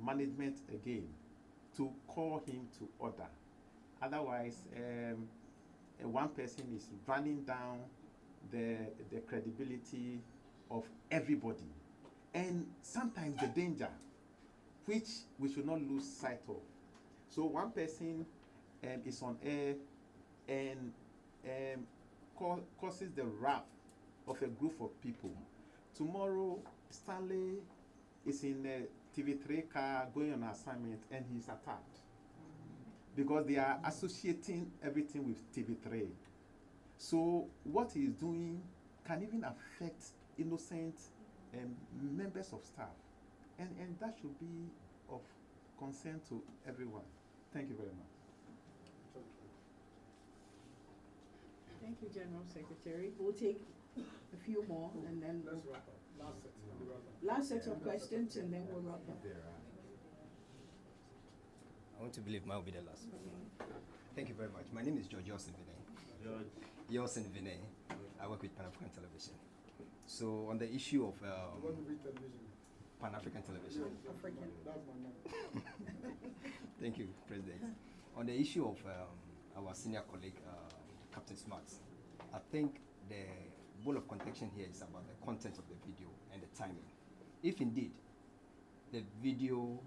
management again to call him to order. Otherwise, one person is running down the credibility of everybody. And sometimes the danger, which we should not lose sight of. So one person is on air and causes the wrath of a group of people. Tomorrow, Stanley is in a TV3 car going on assignment and he's attacked, because they are associating everything with TV3. So what he is doing can even affect innocent members of staff. And that should be of concern to everyone. Thank you very much. Thank you, General Secretary. We'll take a few more and then Let's wrap up. last set of questions and then we'll wrap up. I want to believe mine will be the last. Thank you very much. My name is George Yosin Vinay. Yosin Vinay. I work with Pan-African Television. So on the issue of Pan-African Television. African. That's my name. Thank you, President. On the issue of our senior colleague, Captain Smart, I think the ball of contention here is about the content of the video and the timing. If indeed the video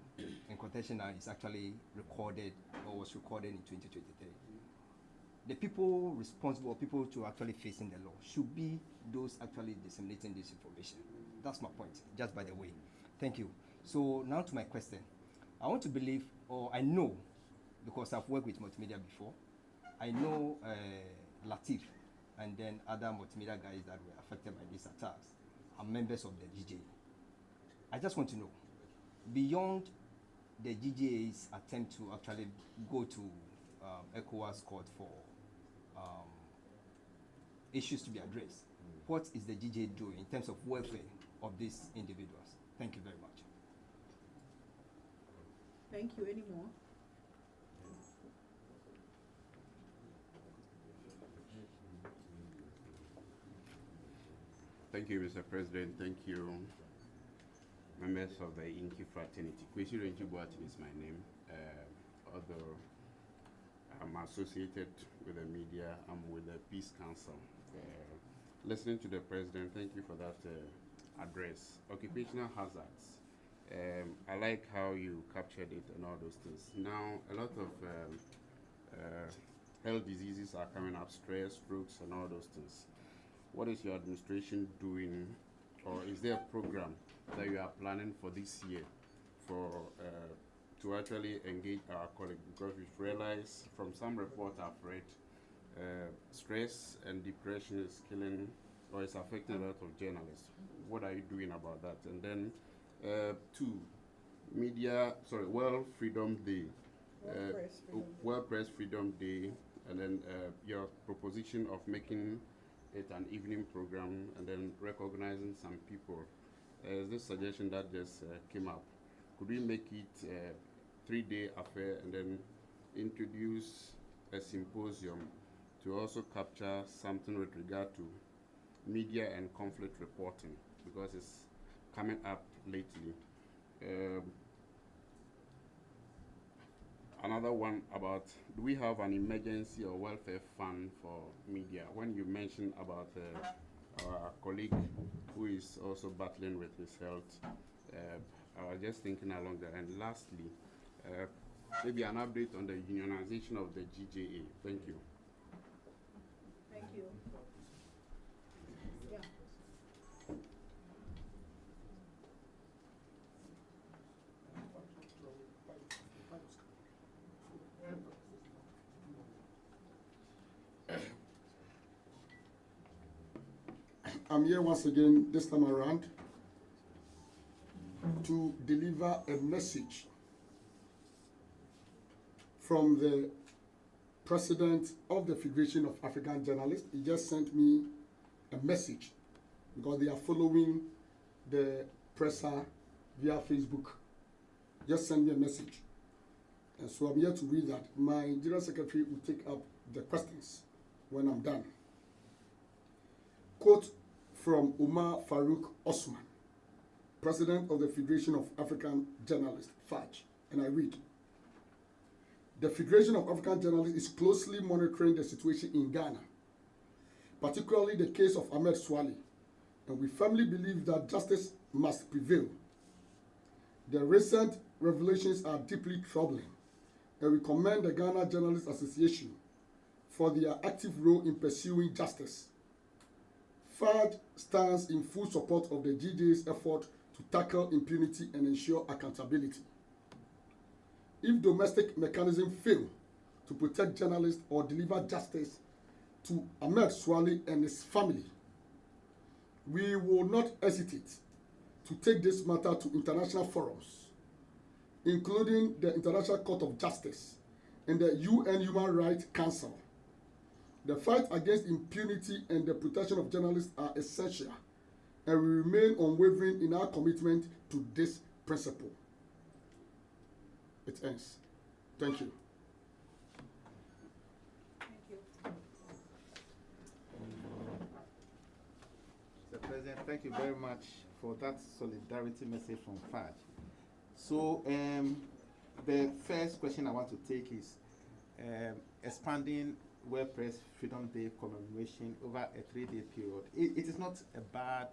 in contention now is actually recorded or was recorded in 2023, the people responsible, or people to actually facing the law, should be those actually disseminating this information. That's my point, just by the way. Thank you. So now to my question. I want to believe, or I know, because I've worked with multimedia before, I know Latif and then other multimedia guys that were affected by these attacks are members of the GJA. I just want to know, beyond the GJA's attempt to actually go to ECOWAS court for issues to be addressed, what is the GJA doing in terms of welfare of these individuals? Thank you very much. Thank you. Any more? Thank you, Mr. President. Thank you, members of the Inky fraternity. Kwesi Obuasi is my name. Although I'm associated with the media, I'm with the Peace Council. Listening to the President, thank you for that address. Occupational hazards. I like how you captured it and all those things. Now, a lot of health diseases are coming up, stress, strokes, and all those things. What is your administration doing, or is there a program that you are planning for this year for to actually engage our colleagues? Because we've realized from some reports I've read, stress and depression is killing or is affecting a lot of journalists. What are you doing about that? And then World Freedom Day, World Press Freedom Day, and then your proposition of making it an evening program and then recognizing some people. This suggestion that just came up, could we make it a 3-day affair and then introduce a symposium to also capture something with regard to media and conflict reporting, because it's coming up lately. Another one about, do we have an emergency or welfare fund for media? When you mentioned about our colleague who is also battling with his health, I was just thinking along that. And lastly, maybe an update on the unionization of the GJA. Thank you. Thank you. Yeah. I'm here once again, this time around, to deliver a message from the President of the Federation of African Journalists. He just sent me a message because they are following the presser via Facebook. Just send me a message. And so I'm here to read that. My General Secretary will take up the questions when I'm done. Quote from Umar Farouk Osman, President of the Federation of African Journalists, FAJ, and I read, the Federation of African Journalists is closely monitoring the situation in Ghana, particularly the case of Ahmed Suale, and we firmly believe that justice must prevail. The recent revelations are deeply troubling, and we commend the Ghana Journalists Association for their active role in pursuing justice. FAD stands in full support of the GJA's effort to tackle impunity and ensure accountability. If domestic mechanisms fail to protect journalists or deliver justice to Ahmed Suale and his family, we will not hesitate to take this matter to international forums, including the International Court of Justice and the UN Human Rights Council. The fight against impunity and the protection of journalists are essential, and we remain unwavering in our commitment to this principle. It ends. Thank you. Thank you. Mr. President, thank you very much for that solidarity message from FAD. So the first question I want to take is expanding World Press Freedom Day commemoration over a 3-day period. It is not a bad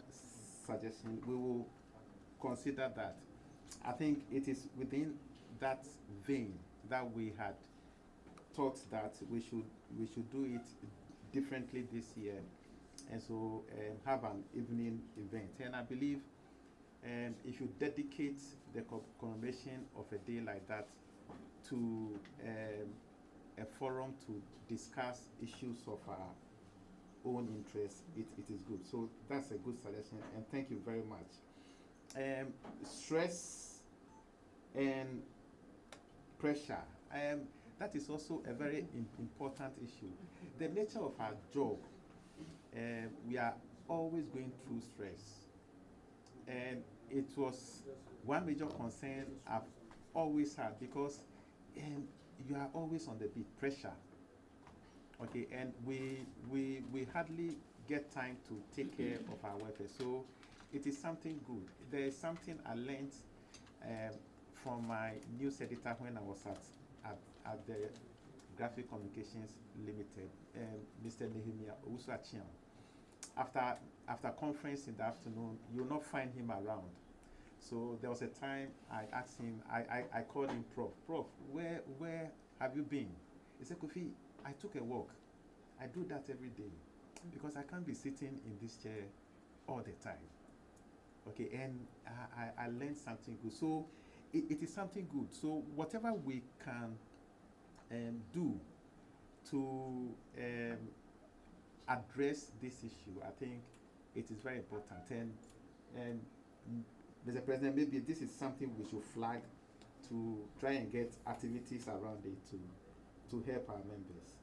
suggestion. We will consider that. I think it is within that vein that we had thought that we should do it differently this year, and so have an evening event. And I believe if you dedicate the commemoration of a day like that to a forum to discuss issues of our own interest, it is good. So that's a good suggestion, and thank you very much. Stress and pressure, that is also a very important issue. The nature of our job, we are always going through stress, and it was one major concern I've always had, because you are always on the beat, pressure. Okay, and we hardly get time to take care of our welfare. So it is something good. There is something I learned from my news editor when I was at the Graphic Communications Limited, Mr. Nehemiah Owusu-Achiam. After conference in the afternoon, you'll not find him around. So there was a time I asked him, I called him, Prof, where have you been? He said, Kofi, I took a walk. I do that every day because I can't be sitting in this chair all the time. Okay, and I learned something good. So it is something good. So whatever we can do to address this issue, I think it is very important. And Mr. President, maybe this is something we should flag to try and get activities around it to help our members.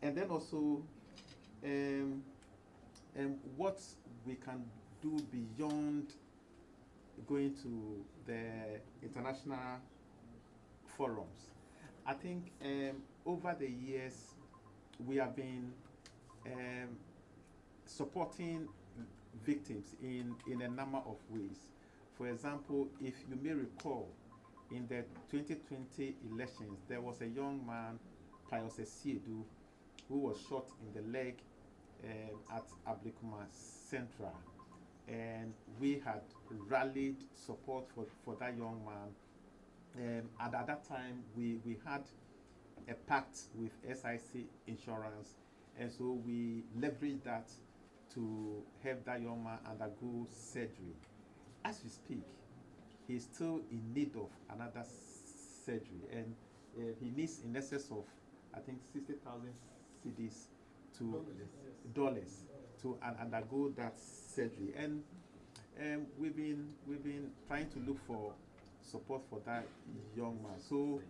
And then also, what we can do beyond going to the international forums. I think over the years, we have been supporting victims in a number of ways. For example, if you may recall, in the 2020 elections, there was a young man, Pius Esiedu, who was shot in the leg at Ablekuma Central. And we had rallied support for that young man. At that time, we had a pact with SIC Insurance, and so we leveraged that to help that young man undergo surgery. As we speak, he's still in need of another surgery, and he needs in excess of, I think, 60,000 cedis to dollars to undergo that surgery. And we've been trying to look for support for that young man. So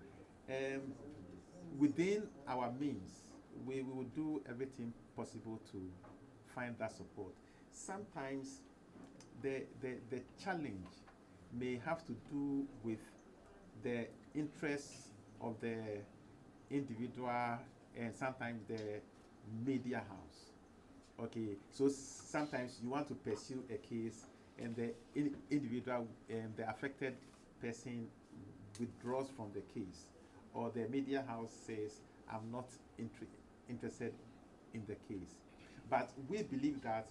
within our means, we will do everything possible to find that support. Sometimes the challenge may have to do with the interests of the individual and sometimes the media house. Okay, so sometimes you want to pursue a case and the individual and the affected person withdraws from the case, or the media house says, I'm not interested in the case. But we believe that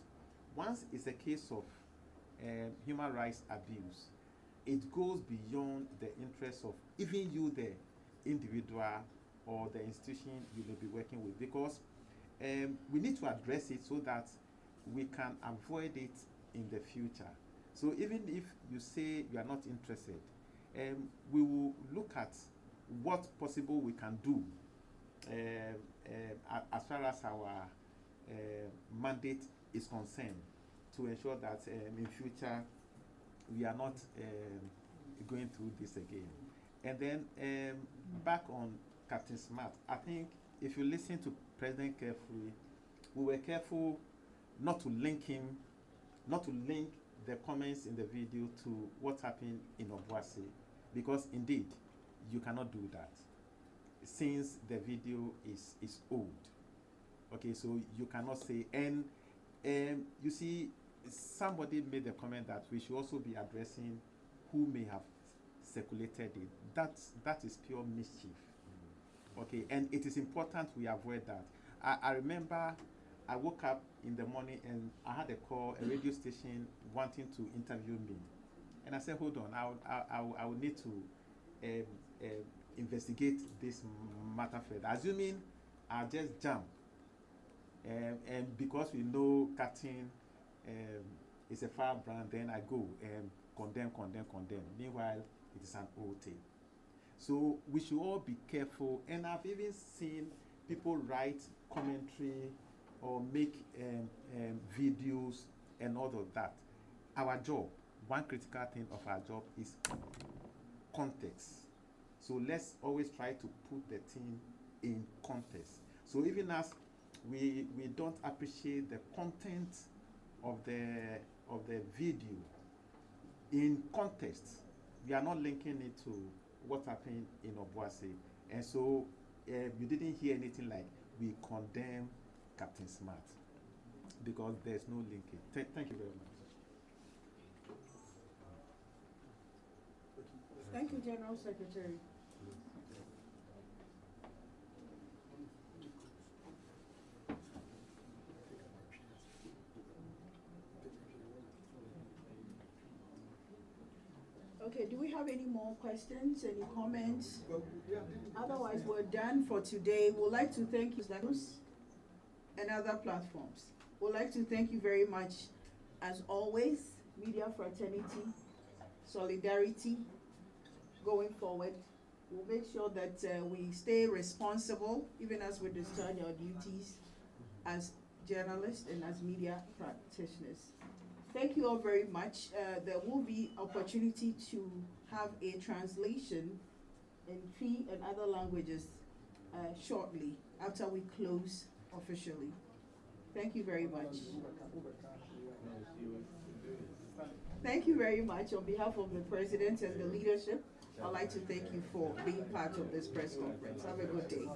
once it's a case of human rights abuse, it goes beyond the interests of even you, the individual or the institution you may be working with, because we need to address it so that we can avoid it in the future. So even if you say you are not interested, we will look at what possible we can do as far as our mandate is concerned, to ensure that in future we are not going through this again. And then back on Captain Smart, I think if you listen to President carefully, we were careful not to link the comments in the video to what happened in Obuasi, because indeed you cannot do that since the video is old. Okay, so you cannot say, and you see, somebody made the comment that we should also be addressing who may have circulated it. That is pure mischief. Okay, and it is important we avoid that. I remember I woke up in the morning and I had a call, a radio station wanting to interview me, and I said, hold on, I will need to investigate this matter further, assuming I'll just jump. And because we know cutting is a firebrand, then I go and condemn. Meanwhile, it is an old thing. So we should all be careful. And I've even seen people write commentary or make videos and all of that. Our job, one critical thing of our job is context. So let's always try to put the thing in context. So even as we don't appreciate the content of the video in context, we are not linking it to what happened in Obuasi. And so you didn't hear anything like we condemn Captain Smart, because there's no linking. Thank you very much. Thank you, General Secretary. Okay, do we have any more questions, any comments? Otherwise, we're done for today. We'd like to thank you, and other platforms. We'd like to thank you very much, as always, media fraternity, solidarity, going forward. We'll make sure that we stay responsible, even as we discharge our duties as journalists and as media practitioners. Thank you all very much. There will be opportunity to have a translation in Cree and other languages shortly after we close officially. Thank you very much. Thank you very much. On behalf of the President and the leadership, I'd like to thank you for being part of this press conference. Have a good day.